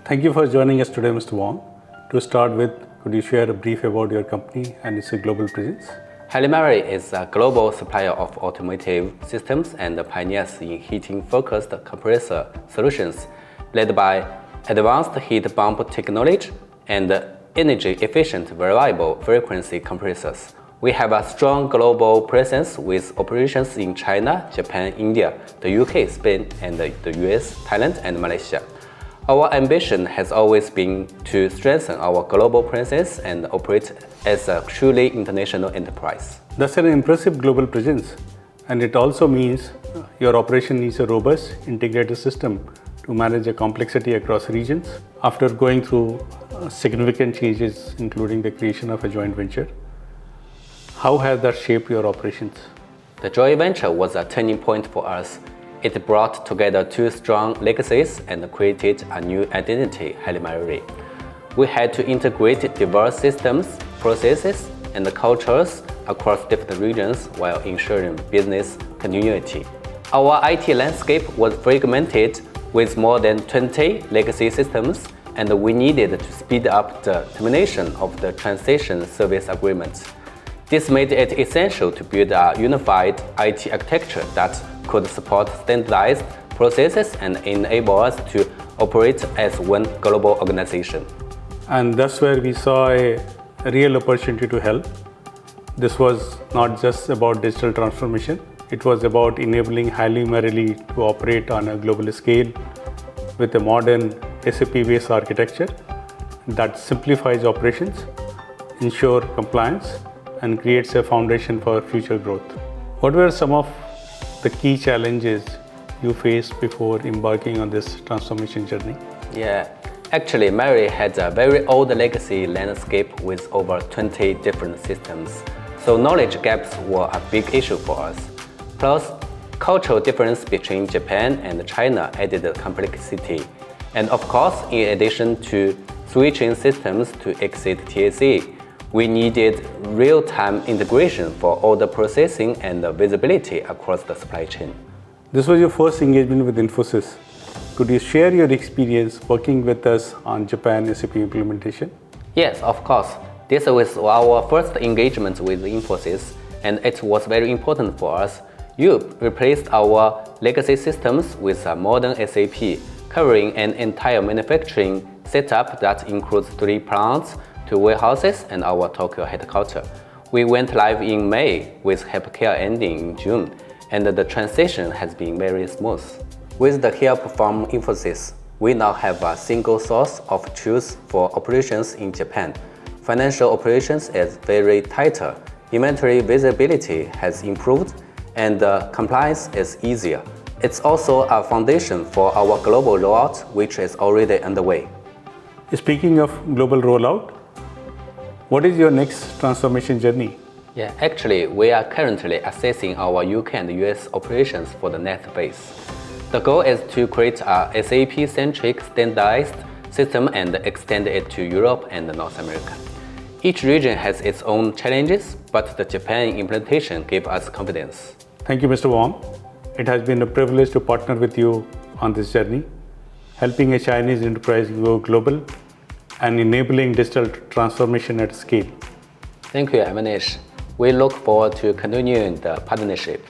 Thank you for joining us today, Mr. Wang. To start with, could you share a brief about your company and its global presence? Highly Marelli is a global supplier of automotive systems and pioneers in heating-focused compressor solutions, led by advanced heat pump technology and energy-efficient variable frequency compressors. We have a strong global presence with operations in China, Japan, India, the UK, Spain, and the US, Thailand, and Malaysia. Our ambition has always been to strengthen our global presence and operate as a truly international enterprise. That's an impressive global presence, and it also means your operation needs a robust, integrated system to manage the complexity across regions. After going through significant changes, including the creation of a joint venture, how has that shaped your operations? The joint venture was a turning point for us. It brought together two strong legacies and created a new identity, Highly Marelli. We had to integrate diverse systems, processes, and cultures across different regions while ensuring business continuity. Our IT landscape was fragmented with more than 20 legacy systems, and we needed to speed up the termination of the transition service agreements. This made it essential to build a unified IT architecture that could support standardized processes and enable us to operate as one global organization. And that's where we saw a real opportunity to help. This was not just about digital transformation, it was about enabling Highly Marelli to operate on a global scale with a modern SAP-based architecture that simplifies operations, ensures compliance, and creates a foundation for future growth. What were some of the key challenges you faced before embarking on this transformation journey? Actually, Marelli had a very old legacy landscape with over 20 different systems, so knowledge gaps were a big issue for us. Plus, cultural difference between Japan and China added complexity. And of course, in addition to switching systems to exit TSA, we needed real-time integration for order processing and visibility across the supply chain. This was your first engagement with Infosys. Could you share your experience working with us on Japan SAP implementation? Yes, of course. This was our first engagement with Infosys, and it was very important for us. You replaced our legacy systems with a modern SAP, covering an entire manufacturing setup that includes 3 plants, 2 warehouses, and our Tokyo headquarters. We went live in May with hypercare ending in June, and the transition has been very smooth. With the help from Infosys, we now have a single source of truth for operations in Japan. Financial operations is very tighter, inventory visibility has improved, and compliance is easier. It's also a foundation for our global rollout, which is already underway. Speaking of global rollout, what is your next transformation journey? Actually, we are currently assessing our UK and US operations for the next phase. The goal is to create a SAP-centric standardized system and extend it to Europe and North America. Each region has its own challenges, but the Japan implementation gave us confidence. Thank you, Mr. Wang. It has been a privilege to partner with you on this journey, helping a Chinese enterprise go global and enabling digital transformation at scale. Thank you, Amanish. We look forward to continuing the partnership.